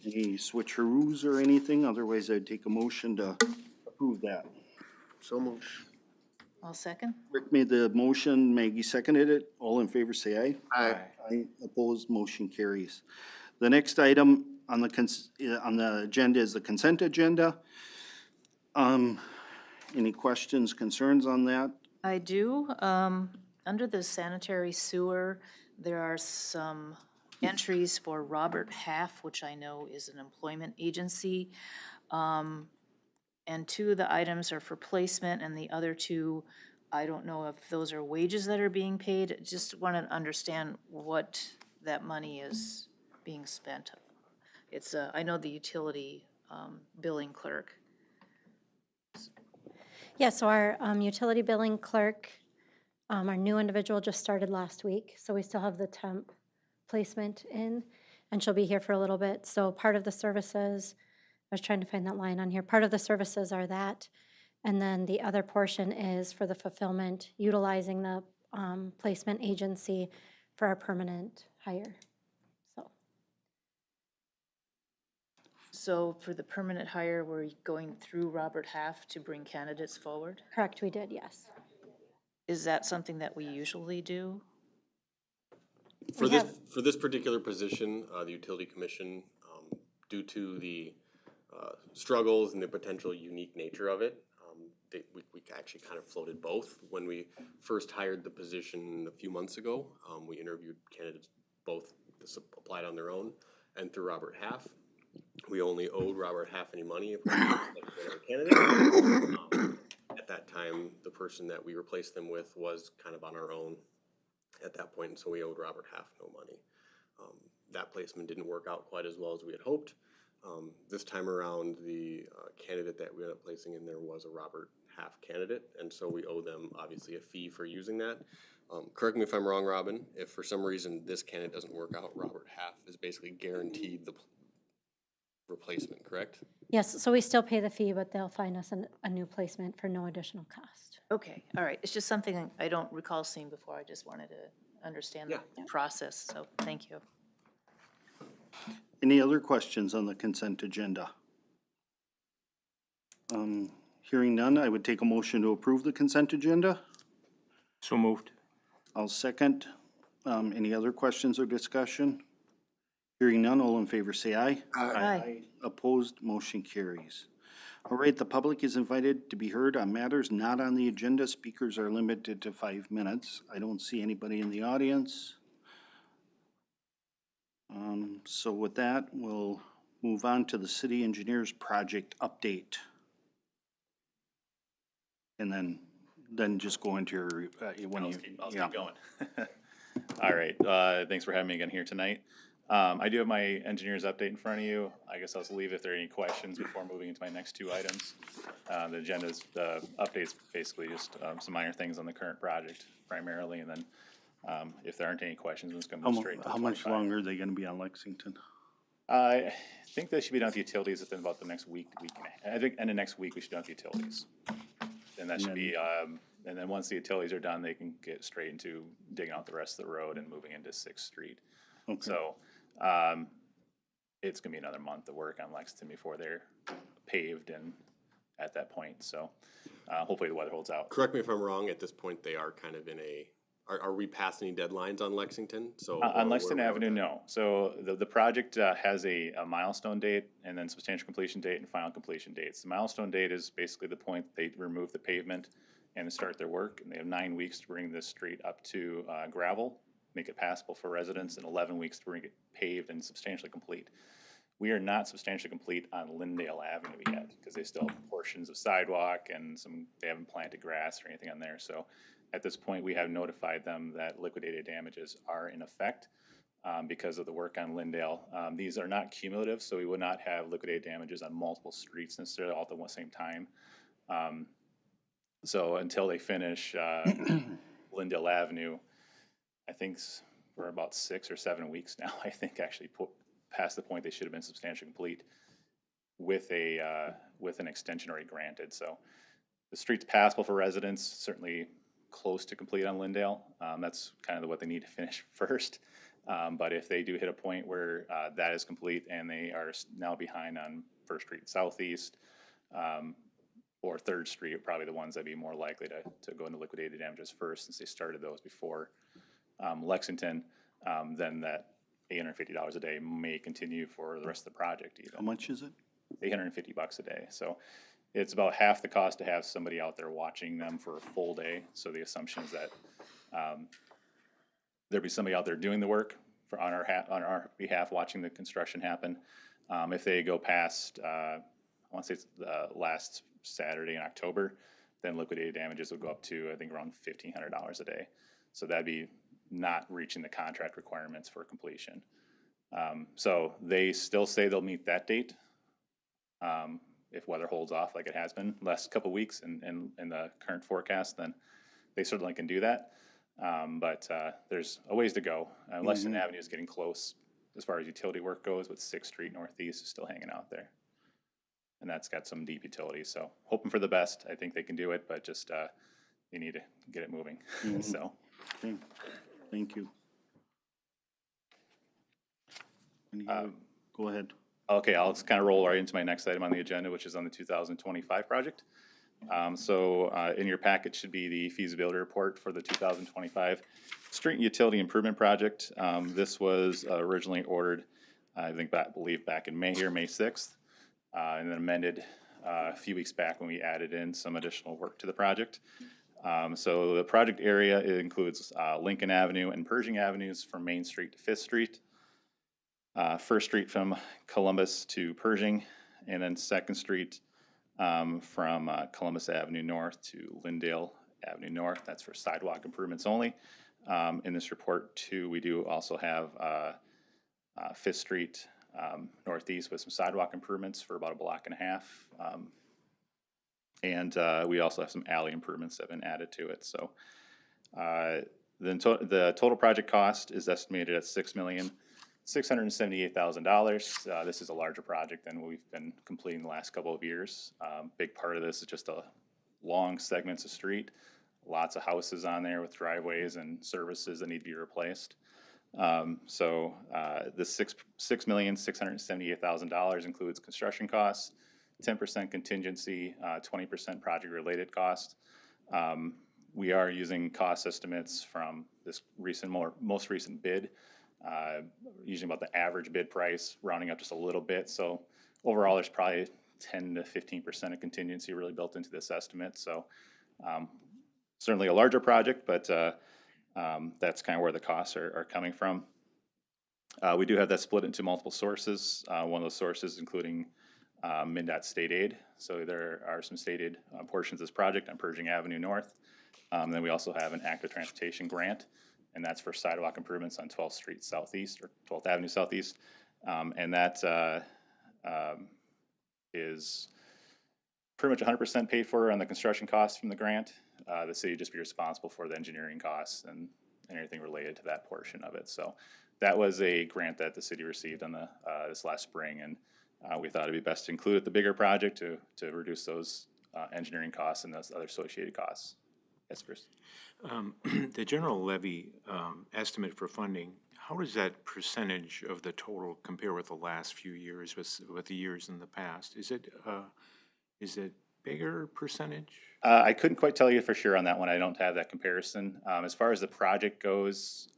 Any switcheroos or anything? Otherwise, I'd take a motion to approve that. So moved. I'll second. Rick made the motion, Maggie seconded it. All in favor, say aye. Aye. Aye. Opposed, motion carries. The next item on the agenda is the consent agenda. Any questions, concerns on that? I do. Under the sanitary sewer, there are some entries for Robert Half, which I know is an employment agency. And two of the items are for placement, and the other two, I don't know if those are wages that are being paid. Just want to understand what that money is being spent. It's, I know the utility billing clerk. Yeah, so our utility billing clerk, our new individual just started last week, so we still have the temp placement in, and she'll be here for a little bit. So part of the services, I was trying to find that line on here, part of the services are that, and then the other portion is for the fulfillment, utilizing the placement agency for our permanent hire, so. So for the permanent hire, we're going through Robert Half to bring candidates forward? Correct, we did, yes. Is that something that we usually do? For We this, have- for this particular position, the Utility Commission, due to the struggles and the potential unique nature of it, we actually kind of floated both. When we first hired the position a few months ago, we interviewed candidates both that applied on their own and through Robert Half. We only owed Robert Half any money if we selected a candidate. At that time, the person that we replaced them with was kind of on our own at that point, and so we owed Robert Half no money. That placement didn't work out quite as well as we had hoped. This time around, the candidate that we ended up placing in there was a Robert Half candidate, and so we owe them obviously a fee for using that. Correct me if I'm wrong, Robin, if for some reason this candidate doesn't work out, Robert Half is basically guaranteed the replacement, correct? Yes, so we still pay the fee, but they'll find us a new placement for no additional cost. Okay, all right. It's just something I don't recall seeing before. I just wanted to understand the process, so thank you. Any other questions on the consent agenda? Hearing none, I would take a motion to approve the consent agenda. So moved. I'll second. Any other questions or discussion? Hearing none, all in favor say aye. Aye. Opposed, motion carries. All right, the public is invited to be heard on matters not on the agenda. Speakers are limited to 5 minutes. I don't see anybody in the audience. So with that, we'll move on to the city engineers project update. And then just go into your, when I'll you, keep yeah. going. All right, thanks for having me again here tonight. I do have my engineer's update in front of you. I guess I'll just leave if there are any questions before moving into my next two items. The agenda's, the update's basically just some minor things on the current project primarily, and then if there aren't any questions, I'm just gonna move straight into How much 25. longer are they gonna be on Lexington? I think they should be done with the utilities within about the next week, I think end of next week we should be done with the utilities. And that should be, and then once the utilities are done, they can get straight into digging out the rest of the road and moving into 6th Street. Okay. So, it's gonna be another month of work on Lexington before they're paved and at that point, so, hopefully the weather holds out. Correct me if I'm wrong, at this point, they are kind of in a, are we past any deadlines on Lexington? So On Lexington Avenue, no. So the project has a milestone date and then substantial completion date and final completion dates. The milestone date is basically the point they remove the pavement and start their work, and they have 9 weeks to bring this street up to gravel, make it passable for residents, and 11 weeks to bring it paved and substantially complete. We are not substantially complete on Lyndale Avenue yet, because they still have portions of sidewalk and they haven't planted grass or anything on there. So at this point, we have notified them that liquidated damages are in effect because of the work on Lyndale. These are not cumulative, so we would not have liquidated damages on multiple streets necessarily all at the same time. So until they finish Lyndale Avenue, I think we're about 6 or 7 weeks now, I think, actually past the point they should have been substantially complete with an extension already granted. So the street's passable for residents, certainly close to complete on Lyndale. That's kind of what they need to finish first. But if they do hit a point where that is complete and they are now behind on First Street Southeast or Third Street, probably the ones that'd be more likely to go into liquidated damages first, since they started those before Lexington, then that $850 a day may continue for the rest of the project How even. much is it? $850 a day. So it's about half the cost to have somebody out there watching them for a full day. So the assumption is that there'd be somebody out there doing the work on our behalf, watching the construction happen. If they go past, I want to say it's last Saturday in October, then liquidated damages will go up to, I think, around $1,500 a day. So that'd be not reaching the contract requirements for completion. So they still say they'll meet that date if weather holds off like it has been the last couple weeks in the current forecast, then they certainly can do that. But there's a ways to go. Lexington Avenue is getting close as far as utility work goes, but 6th Street Northeast is still hanging out there. And that's got some deep utilities, so hoping for the best. I think they can do it, but just you need to get it moving. So, Okay, thank you. Any other- Go ahead. okay, I'll just kind of roll right into my next item on the agenda, which is on the 2025 project. So in your packet should be the feasibility report for the 2025 street and utility improvement project. This was originally ordered, I believe back in May 6th, and then amended a few weeks back when we added in some additional work to the project. So the project area, it includes Lincoln Avenue and Pershing Avenues from Main Street to 5th Street, First Street from Columbus to Pershing, and then 2nd Street from Columbus Avenue North to Lyndale Avenue North. That's for sidewalk improvements only. In this report too, we do also have 5th Street Northeast with some sidewalk improvements for about a block and a half. And we also have some alley improvements that have been added to it. So the total project cost is estimated at $6,678,000. This is a larger project than we've been completing the last couple of years. Big part of this is just a long segments of street, lots of houses on there with driveways and services that need to be replaced. So the $6,678,000 includes construction costs, 10% contingency, 20% project-related cost. We are using cost estimates from this most recent bid, using about the average bid price, rounding up just a little bit. So overall, there's probably 10 to 15% of contingency really built into this estimate. So certainly a larger project, but that's kind of where the costs are coming from. We do have that split into multiple sources. One of those sources including MnDOT state aid. So there are some state aid portions of this project on Pershing Avenue North. Then we also have an active transportation grant, and that's for sidewalk improvements on 12th Street Southeast or 12th Avenue Southeast. And that is pretty much 100% paid for on the construction costs from the grant. The city would just be responsible for the engineering costs and anything related to that portion of it. So that was a grant that the city received on this last spring, and we thought it'd be best to include it the bigger project to reduce those engineering costs and those other associated costs. Yes, Bruce? The general levy estimate for funding, how does that percentage of the total compare with the last few years, with the years in the past? Is it bigger percentage? I couldn't quite tell you for sure on that one. I don't have that comparison. As far as the project goes,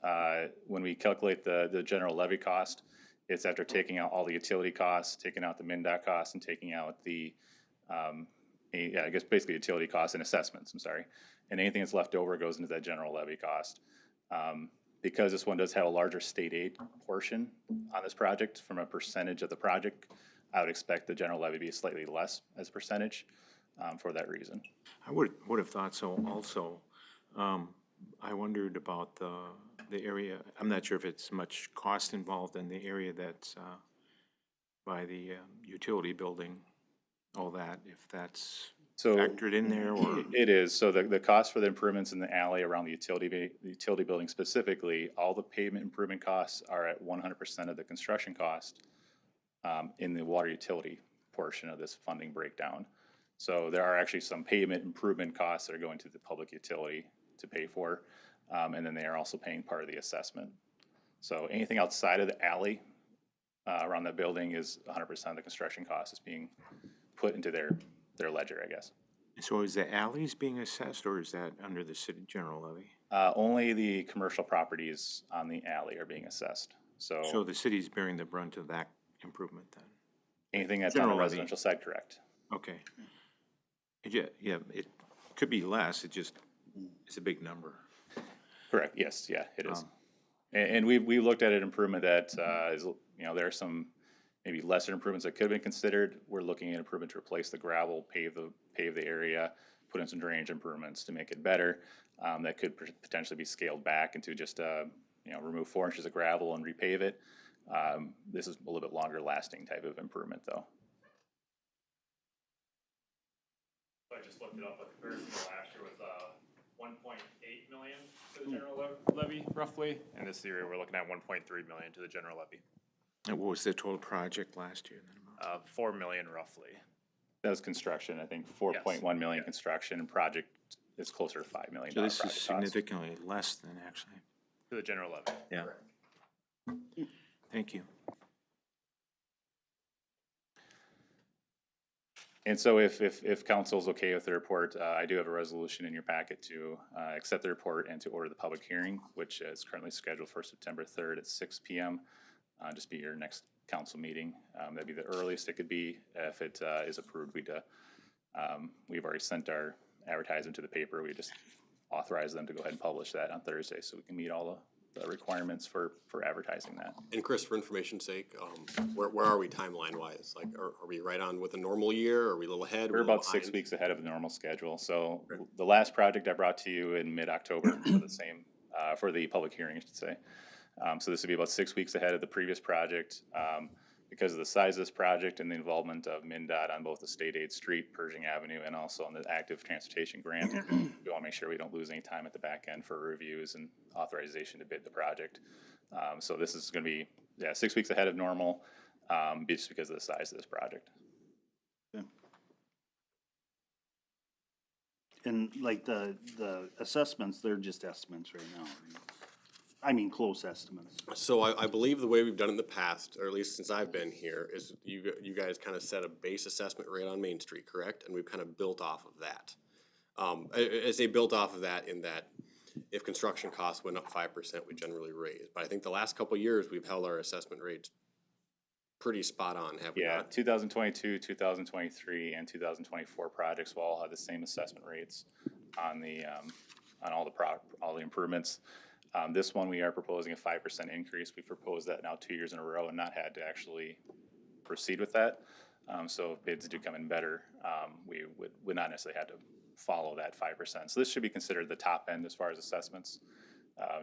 when we calculate the general levy cost, it's after taking out all the utility costs, taking out the MnDOT costs, and taking out the, I guess basically utility costs and assessments, I'm sorry. And anything that's left over goes into that general levy cost. Because this one does have a larger state aid portion on this project from a percentage of the project, I would expect the general levy to be slightly less as a percentage for that reason. I would have thought so also. I wondered about the area. I'm not sure if it's much cost involved in the area that's by the utility building, all that, if that's factored in there, or? It is. So the cost for the improvements in the alley around the utility building specifically, all the pavement improvement costs are at 100% of the construction cost in the water utility portion of this funding breakdown. So there are actually some pavement improvement costs that are going to the public utility to pay for, and then they are also paying part of the assessment. So anything outside of the alley around that building is 100% of the construction cost is being put into their ledger, I guess. So is the alleys being assessed, or is that under the city general levy? Only the commercial properties on the alley are being assessed. So So the city's bearing the brunt of that improvement then? anything that's on the general levy. residential side, correct? Okay. Yeah, it could be less, it's a big number. Correct, yes, yeah, it is. And we looked at an improvement that is, there are some maybe lesser improvements that could have been considered. We're looking at improvement to replace the gravel, pave the area, put in some drainage improvements to make it better. That could potentially be scaled back into just, remove 4 inches of gravel and repave it. This is a little bit longer lasting type of improvement though. I just looked it up, the comparison to last year was 1.8 million to the general levy roughly. And this year we're looking at 1.3 million to the general levy. And what was the total project last year then? 4 million roughly. That was construction, I think 4.1 million construction, and project is closer to $5 million. So this is project cost. significantly less than actually. To the general levy. Yeah. Thank you. And so if council's okay with the report, I do have a resolution in your packet to accept the report and to order the public hearing, which is currently scheduled for September 3rd at 6 p.m. Just be your next council meeting. That'd be the earliest it could be. If it is approved, we've already sent our advertisement to the paper. We just authorize them to go ahead and publish that on Thursday so we can meet all the requirements for advertising that. And Chris, for information's sake, where are we timeline wise? Like, are we right on with a normal year? Are we a little ahead? We're about 6 weeks ahead of the normal schedule. So the last project I brought to you in mid-October for the same, for the public hearing, I should say. So this would be about 6 weeks ahead of the previous project. Because of the size of this project and the involvement of MnDOT on both the State Aid Street, Pershing Avenue, and also on the active transportation grant, we want to make sure we don't lose any time at the back end for reviews and authorization to bid the project. So this is going to be 6 weeks ahead of normal, just because of the size of this project. Okay. And like the assessments, they're just estimates right now. Right? I mean, close estimates. So I believe the way we've done it in the past, or at least since I've been here, is you guys kind of set a base assessment rate on Main Street, correct? And we've kind of built off of that. I say built off of that in that if construction costs went up 5%, we generally raise. But I think the last couple of years, we've held our assessment rates pretty spot on, have we Yeah, not? 2022, 2023, and 2024 projects will all have the same assessment rates on the on all the improvements. This one, we are proposing a 5% increase. We've proposed that now 2 years in a row and not had to actually proceed with that. So if bids do come in better, we would not necessarily have to follow that 5%. So this should be considered the top end as far as assessments.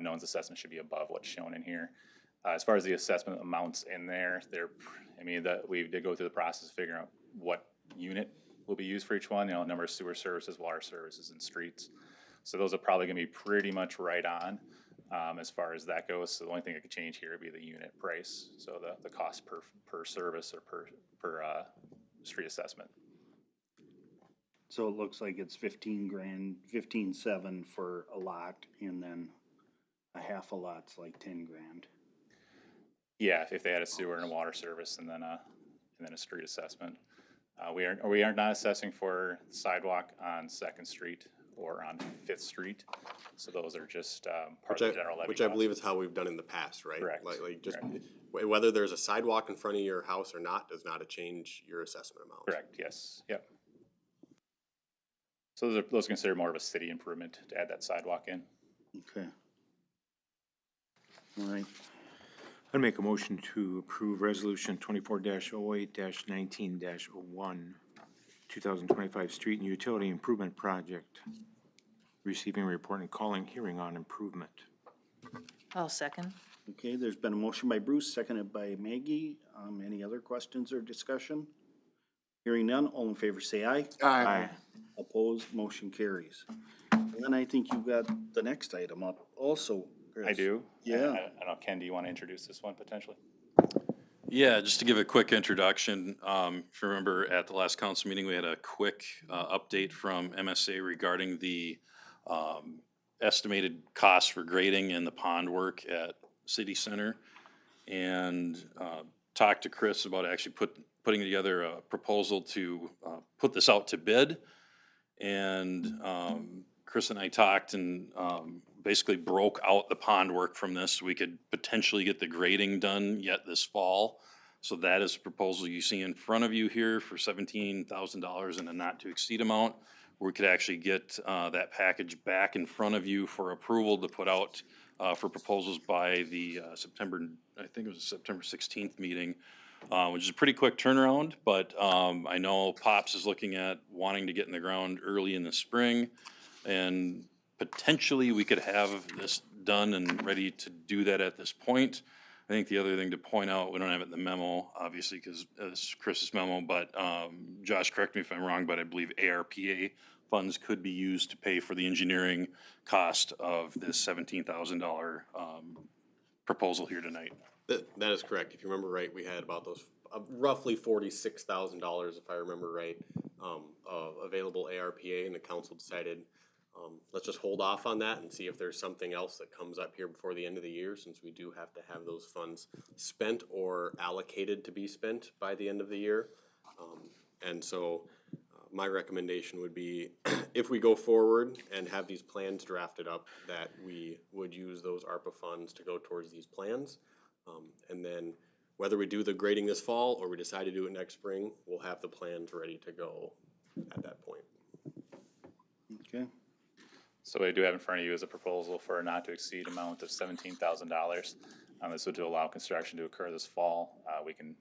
No one's assessment should be above what's shown in here. As far as the assessment amounts in there, we did go through the process of figuring out what unit will be used for each one, number of sewer services, water services, and streets. So those are probably gonna be pretty much right on. As far as that goes, so the only thing that could change here would be the unit price, so the cost per service or per street assessment. So it looks like it's 15 grand, 15.7 for a lot, and then a half a lot's like 10 grand. Yeah, if they had a sewer and a water service, and then a street assessment. We are not assessing for sidewalk on 2nd Street or on 5th Street. So those are just part of the general levy. Which I believe is how we've done in the past, right? Correct. Like just Correct. Whether there's a sidewalk in front of your house or not does not change your assessment amount. Correct, yes, yep. So those are considered more of a city improvement to add that sidewalk in. Okay. All right. I'd make a motion to approve resolution 24-08-19-01, 2025 street and utility improvement project. Receiving report and calling hearing on improvement. I'll second. Okay, there's been a motion by Bruce, seconded by Maggie. Any other questions or discussion? Hearing none, all in favor say aye. Aye. Opposed, motion carries. And then I think you've got the next item up also, Chris. I do. Yeah. I don't know, Ken, do you want to introduce this one potentially? Yeah, just to give a quick introduction, if you remember at the last council meeting, we had a quick update from MSA regarding the estimated costs for grading and the pond work at city center and talked to Chris about actually putting together a proposal to put this out to bid. And Chris and I talked and basically broke out the pond work from this. We could potentially get the grading done yet this fall. So that is the proposal you see in front of you here for $17,000 in a not to exceed amount. We could actually get that package back in front of you for approval to put out for proposals by the I think it was September 16th meeting, which is a pretty quick turnaround, but I know Pops is looking at wanting to get in the ground early in the spring, and potentially we could have this done and ready to do that at this point. I think the other thing to point out, we don't have it in the memo, obviously, because it's Chris's memo, but Josh, correct me if I'm wrong, but I believe ARPA funds could be used to pay for the engineering cost of this $17,000 proposal here tonight. That is correct. If you remember right, we had about those roughly $46,000, if I remember right, of available ARPA, and the council decided let's just hold off on that and see if there's something else that comes up here before the end of the year, since we do have to have those funds spent or allocated to be spent by the end of the year. And so my recommendation would be if we go forward and have these plans drafted up, that we would use those ARPA funds to go towards these plans. And then whether we do the grading this fall or we decide to do it next spring, we'll have the plans ready to go at that point. Okay. So what I do have in front of you is a proposal for a not to exceed amount of $17,000. This would to allow construction to occur this fall. We can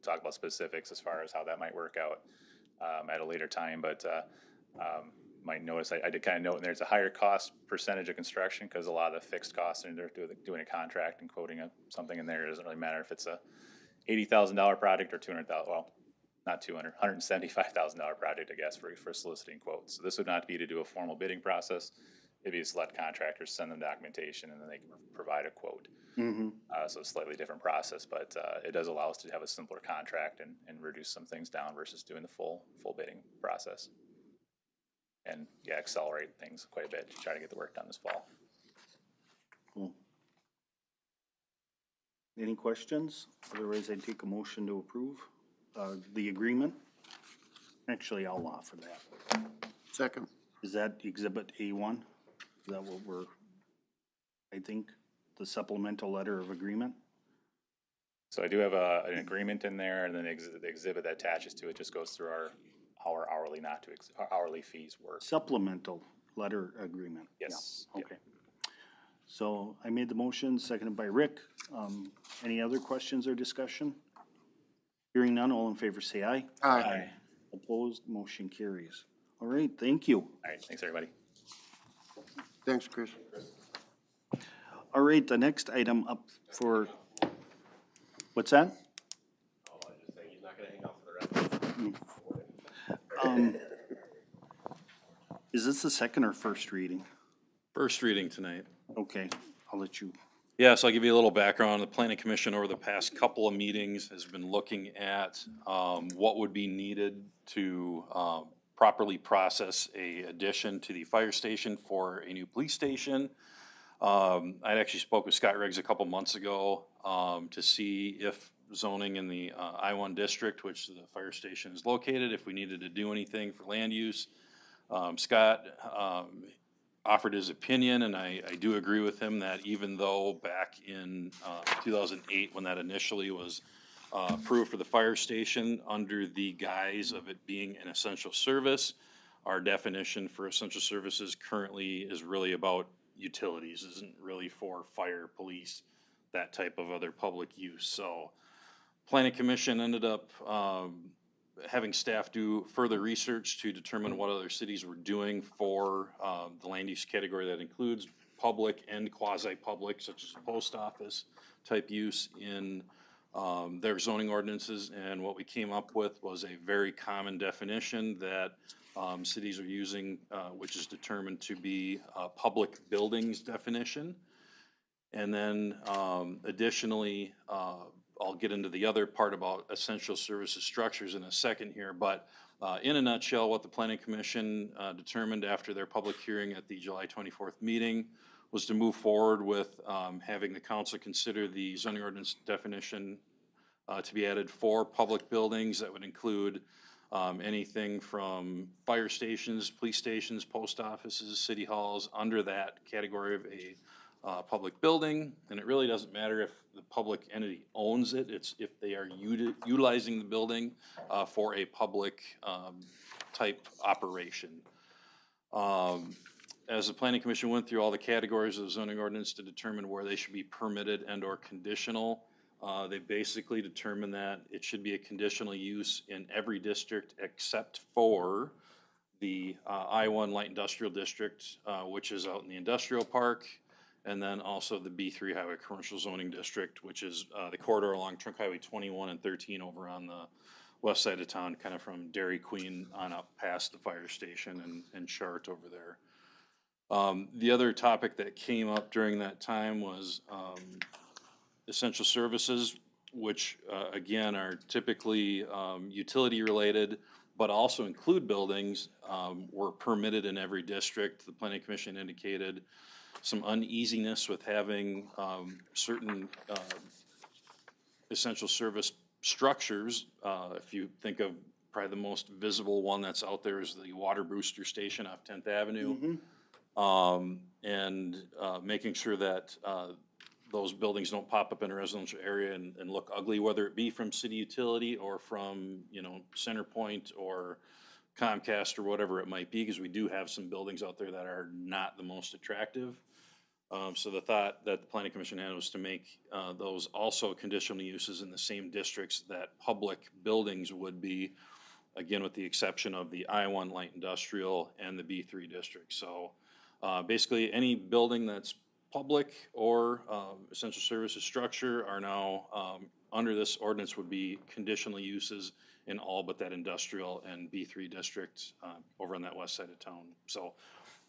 talk about specifics as far as how that might work out at a later time, but might notice I did kind of note in there it's a higher cost percentage of construction because a lot of the fixed costs and they're doing a contract and quoting something in there. It doesn't really matter if it's a $80,000 project or $200,000. Well, not $175,000 project, I guess, for soliciting quotes. So this would not be to do a formal bidding process. It'd be to let contractors send them documentation and then they can provide a quote. Mm-hmm. So it's a slightly different process, but it does allow us to have a simpler contract and reduce some things down versus doing the full bidding process. And yeah, accelerate things quite a bit to try to get the work done this fall. Cool. Any questions? Otherwise, I'd take a motion to approve the agreement. Actually, I'll offer that. Second. Is that exhibit A1? Is that what we're, I think, the supplemental letter of agreement? So I do have an agreement in there, and then the exhibit that attaches to it just goes through our hourly fees work. Supplemental letter agreement? Yes. Yeah. Okay. So I made the motion, seconded by Rick. Any other questions or discussion? Hearing none, all in favor say aye. Aye. Opposed, motion carries. All right, thank you. All right, thanks, everybody. Thanks, Chris. All right, the next item up for, what's that? Oh, I just saying he's not gonna hang out for the rest. Is this the second or first reading? First reading tonight. Okay, I'll let you. Yeah, so I'll give you a little background. The planning commission over the past couple of meetings has been looking at what would be needed to properly process a addition to the fire station for a new police station. I actually spoke with Scott Riggs a couple months ago to see if zoning in the I-1 district, which the fire station is located, if we needed to do anything for land use. Scott offered his opinion, and I do agree with him that even though back in 2008, when that initially was approved for the fire station under the guise of it being an essential service, our definition for essential services currently is really about utilities, isn't really for fire, police, that type of other public use. So planning commission ended up having staff do further research to determine what other cities were doing for the land use category that includes public and quasi-public, such as post office type use in their zoning ordinances. And what we came up with was a very common definition that cities are using, which is determined to be a public buildings definition. And then additionally, I'll get into the other part about essential services structures in a second here, but in a nutshell, what the planning commission determined after their public hearing at the July 24th meeting was to move forward with having the council consider the zoning ordinance definition to be added for public buildings. That would include anything from fire stations, police stations, post offices, city halls, under that category of a public building. And it really doesn't matter if the public entity owns it, it's if they are utilizing the building for a public type operation. As the planning commission went through all the categories of the zoning ordinance to determine where they should be permitted and or conditional, they basically determined that it should be a conditional use in every district except for the I-1 Light Industrial District, which is out in the industrial park, and then also the B3 Highway Commercial Zoning District, which is the corridor along Trunk Highway 21 and 13 over on the west side of town, kind of from Dairy Queen on up past the fire station and Chart over there. The other topic that came up during that time was essential services, which again are typically utility related, but also include buildings, were permitted in every district. The planning commission indicated some uneasiness with having certain essential service structures. If you think of probably the most visible one that's out there is the water booster station off 10th Avenue. And making sure that those buildings don't pop up in a residential area and look ugly, whether it be from city utility or from, you know, CenterPoint or Comcast or whatever it might be, because we do have some buildings out there that are not the most attractive. So the thought that the planning commission had was to make those also conditional uses in the same districts that public buildings would be, again, with the exception of the I-1 Light Industrial and the B3 district. So basically any building that's public or essential services structure are now under this ordinance would be conditional uses in all but that industrial and B3 district over on that west side of town. So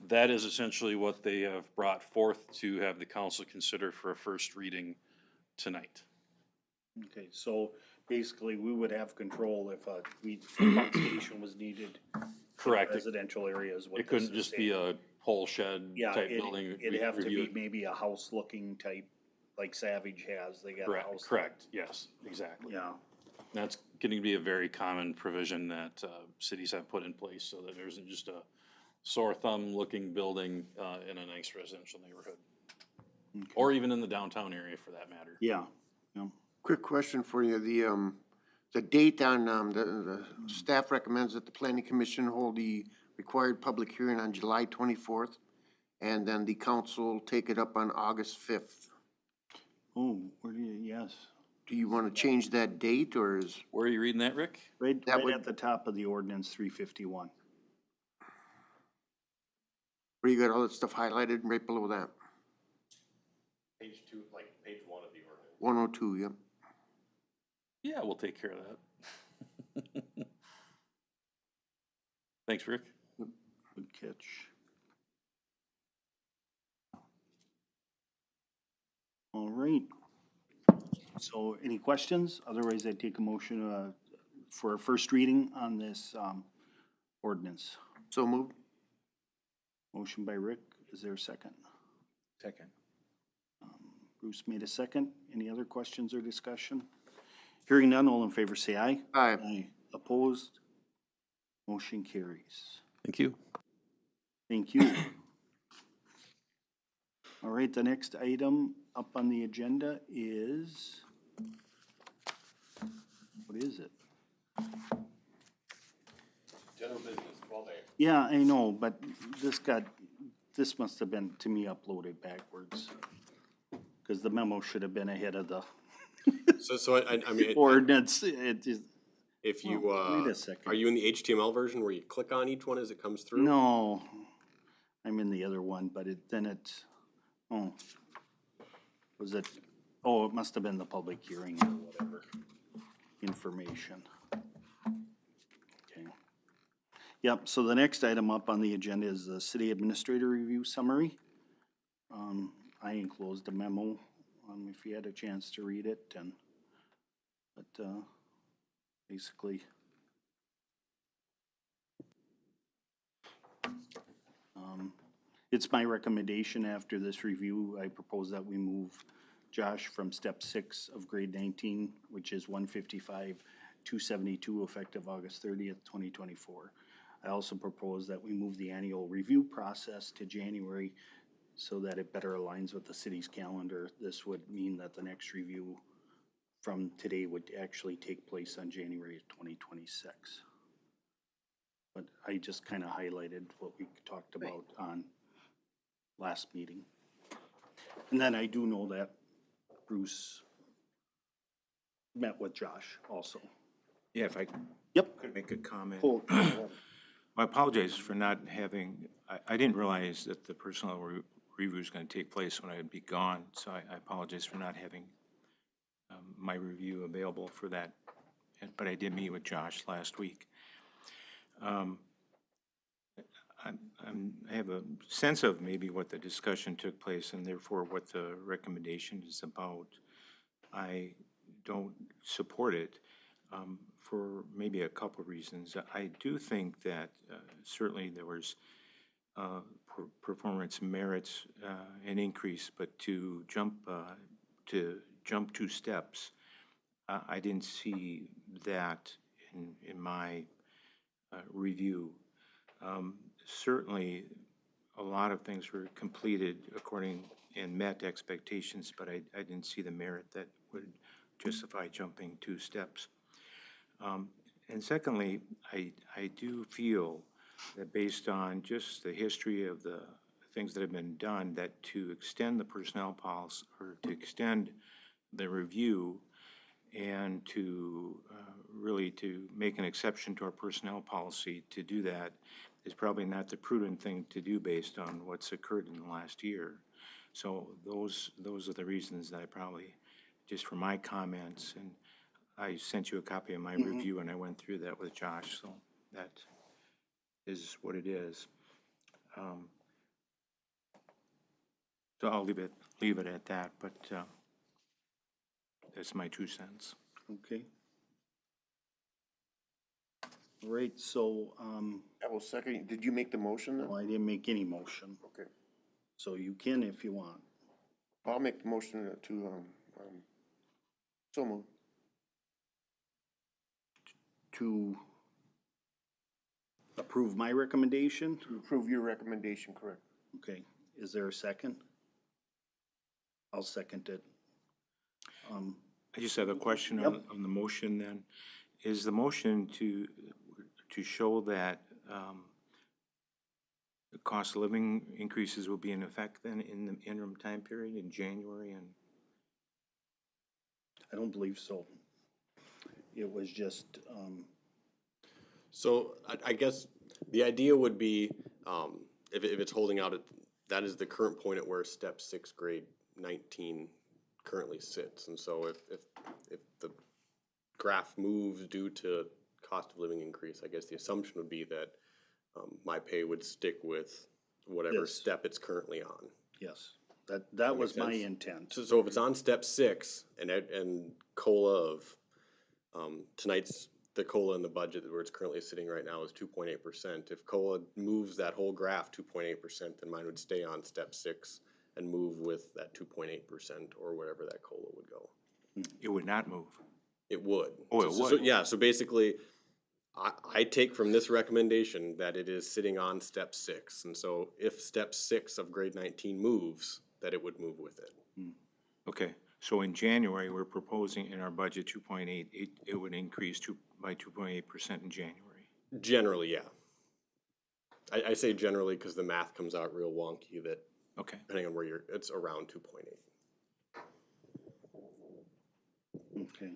that is essentially what they have brought forth to have the council consider for a first reading tonight. Okay, so basically we would have control if a pump station was needed. Correct. Residential areas. It couldn't just be a pole shed type building. It'd have to review be it. maybe a house looking type, like Savage has, they got a Correct, house. correct, yes, exactly. Yeah, That's getting to be a very common provision that cities have put in place so that there isn't just a sore thumb looking building in a nice residential neighborhood. Okay. Or even in the downtown area for that matter. yeah, yeah. Quick question for you. The date on, the staff recommends that the planning commission hold the required public hearing on July 24th, and then the council take it up on August 5th. Oh, where do you, yes. Do you want to change that date, or is, Where are you reading that, Rick? Right, That right would- at the top of the ordinance 351. where you got all that stuff highlighted right below that? Page 2, like page 1 of the ordinance. 102, yep. Yeah, we'll take care of that. Thanks, Rick. Good catch. All right. So any questions? Otherwise, I take a motion for a first reading on this ordinance. So moved. Motion by Rick, is there a second? Second. Bruce made a second. Any other questions or discussion? Hearing none, all in favor say aye. Aye. Aye. Opposed? Motion carries. Thank you. Thank you. All right, the next item up on the agenda is, what is it? General business, 12A. Yeah, I know, but this must have been, to me, uploaded backwards. Because the memo should have been ahead of the So I mean, ordinance. It is, if you, wait a second. are you in the HTML version where you click on each one as it comes through? no, I'm in the other one, but was it, oh, it must have been the public hearing or whatever information. Okay. Yep, so the next item up on the agenda is the city administrator review summary. I enclosed a memo, if you had a chance to read it, but basically, It's my recommendation after this review, I propose that we move Josh from step 6 of grade 19, which is 155,272 effective August 30th, 2024. I also propose that we move the annual review process to January so that it better aligns with the city's calendar. This would mean that the next review from today would actually take place on January of 2026. But I just kind of highlighted what we talked about on last meeting. And then I do know that Bruce met with Josh also. Yeah, if I Yep. could make a comment. Cool. I apologize for not having, I didn't realize that the personnel review is going to take place when I would be gone, so I apologize for not having my review available for that, but I did meet with Josh last week. I have a sense of maybe what the discussion took place and therefore what the recommendation is about. I don't support it for maybe a couple of reasons. I do think that certainly there was performance merits an increase, but to jump 2 steps, I didn't see that in my review. Certainly, a lot of things were completed according and met expectations, but I didn't see the merit that would justify jumping 2 steps. And secondly, I do feel that based on just the history of the things that have been done, that to extend the personnel policy or to extend the review and to really to make an exception to our personnel policy, to do that is probably not the prudent thing to do based on what's occurred in the last year. So those are the reasons that I probably, just for my comments, and I sent you a copy of my review and I went through that with Josh, so that is what it is. So I'll leave it at that, but that's my 2 cents. Okay. All right, so, I will second. Did you make the motion then? well, I didn't make any motion, Okay. so you can if you want. I'll make the motion to, so move. To approve my recommendation? To approve your recommendation, correct. Okay, is there a second? I'll second it. I just have a question on the motion then. Is the motion to show that the cost of living increases will be in effect then in the interim time period in January and? I don't believe so. It was just, So I guess the idea would be, if it's holding out, that is the current point at where step 6 grade 19 currently sits. And so if the graph moves due to cost of living increase, I guess the assumption would be that my pay would stick with whatever Yes. step it's currently on. yes, that was my sense? intent. So if it's on step 6 and COLA of, tonight's, the COLA in the budget where it's currently sitting right now is 2.8%. If COLA moves that whole graph 2.8%, then mine would stay on step 6 and move with that 2.8% or whatever that COLA would go. It would not move. It would. Oh, it So would? yeah, so basically, I take from this recommendation that it is sitting on step 6. And so if step 6 of grade 19 moves, that it would move with it. Okay, so in January, we're proposing in our budget 2.8, it would increase by 2.8% in January. Generally, yeah. I say generally because the math comes out real wonky that Okay, depending on where it's around 2.8. Okay,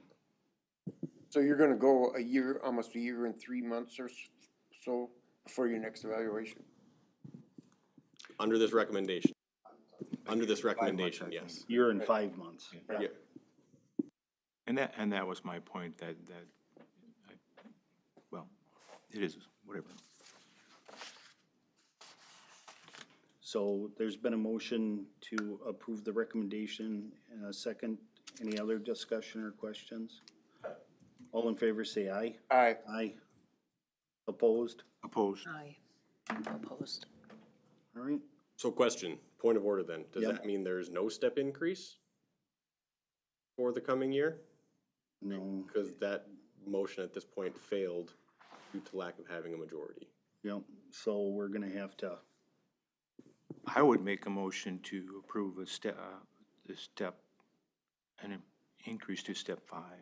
So you're gonna go a year, almost a year and 3 months or so before your next evaluation? Under this recommendation. Under this 5 months, recommendation, I think. yes. year and 5 months. Yeah. And that was my point, well, it is, whatever. So there's been a motion to approve the recommendation and a second. Any other discussion or questions? All in favor say aye. Aye. Aye. Opposed? Opposed? Aye. Opposed. All right, So question, point of order then, does Yep. that mean there's no step increase for the coming year? No, Because that motion at this point failed due to lack of having a majority. yep, so we're gonna have to, I would make a motion to approve an increase to step 5.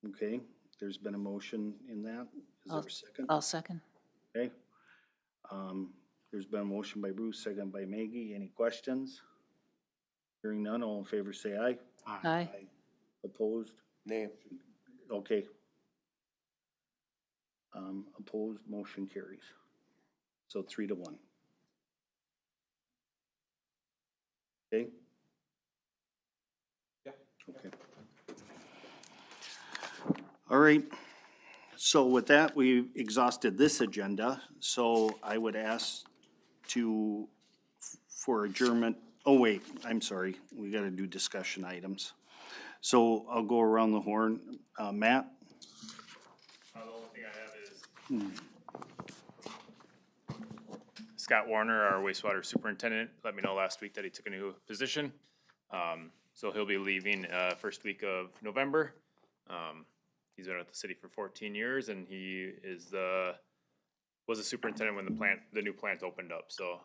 okay, there's been a motion in that. Is there a second? I'll second. Okay. There's been a motion by Bruce, second by Maggie. Any questions? Hearing none, all in favor say aye. Aye. Opposed? Nay. Okay. Opposed, motion carries. So 3-1. Okay? Yeah. Okay. All right, so with that, we exhausted this agenda, so I would ask for adjournment, oh wait, I'm sorry, we gotta do discussion items. So I'll go around the horn, Matt? The only thing I have is Scott Warner, our wastewater superintendent, let me know last week that he took a new position. So he'll be leaving first week of November. He's been with the city for 14 years, and he was a superintendent when the new plant opened up. So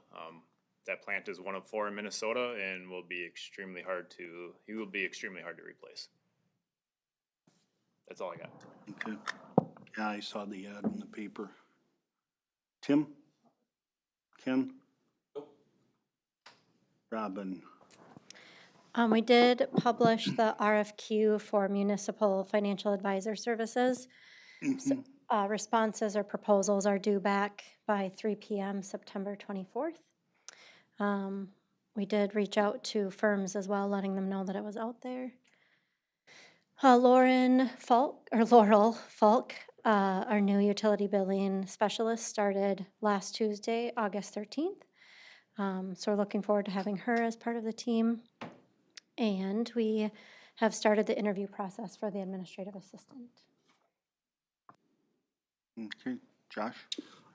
that plant is one of 4 in Minnesota, and he will be extremely hard to replace. That's all I got. Okay. Yeah, I saw the ad in the paper. Tim? Ken? Robin? We did publish the RFQ for municipal financial advisor services. So, responses or proposals are due back by 3 p.m. September 24th. We did reach out to firms as well, letting them know that it was out there. Laurel Falk, our new utility billing specialist, started last Tuesday, August 13th. So we're looking forward to having her as part of the team. And we have started the interview process for the administrative assistant. Okay, Josh?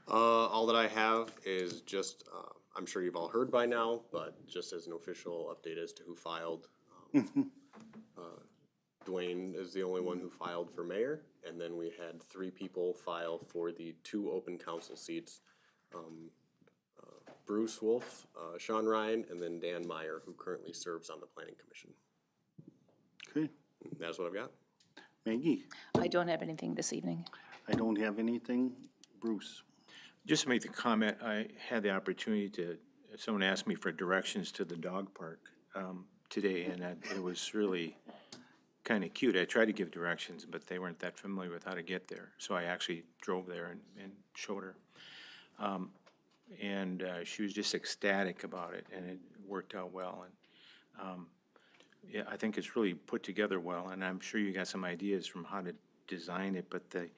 All that I have is just, I'm sure you've all heard by now, but just as an official update as to who filed. Dwayne is the only one who filed for mayor, and then we had 3 people file for the 2 open council seats. Bruce Wolf, Sean Ryan, and then Dan Meyer, who currently serves on the planning commission. Okay, That's what I've got. Maggie? I don't have anything this evening. I don't have anything. Bruce? Just to make the comment, I had the opportunity someone asked me for directions to the dog park today, and it was really kind of cute. I tried to give directions, but they weren't that familiar with how to get there. So I actually drove there and showed her. And she was just ecstatic about it, and it worked out well. And yeah, I think it's really put together well, and I'm sure you got some ideas from how to design it, but the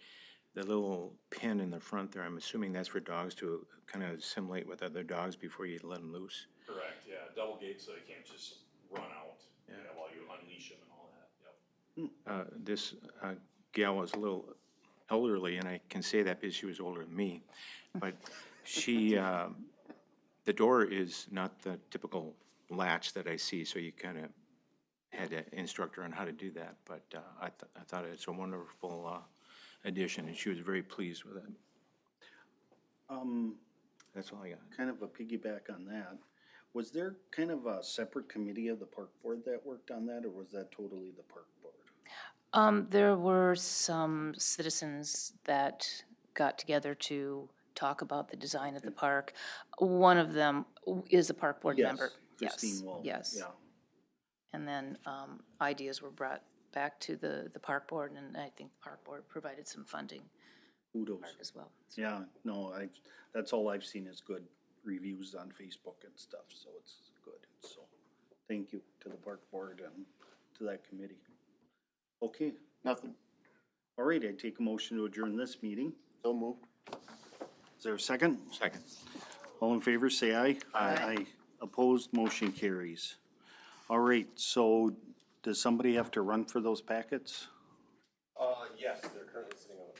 little pin in the front there, I'm assuming that's for dogs to kind of assimilate with other dogs before you let them loose. Correct, yeah, double gate so they can't just run out, while you unleash them and all that, yep. This gal was a little elderly, and I can say that because she was older than me, but she, the door is not the typical latch that I see, so you kind of had to instruct her on how to do that, but I thought it's a wonderful addition, and she was very pleased with it. That's all I got. Kind of a piggyback on that. Was there kind of a separate committee of the park board that worked on that, or was that totally the park board? There were some citizens that got together to talk about the design of the park. One of them is a park board member. Yes, Christine Wolf. yes. Yeah. And then ideas were brought back to the park board, and I think the park board provided some funding Kudos. as well. Yeah, no, that's all I've seen is good reviews on Facebook and stuff, so it's good. So, thank you to the park board and to that committee. Okay. Nothing. All right, I take a motion to adjourn this meeting. So moved. Is there a second? Second. All in favor, say aye. Aye. Opposed, motion carries. All right, so does somebody have to run for those packets? Yes, they're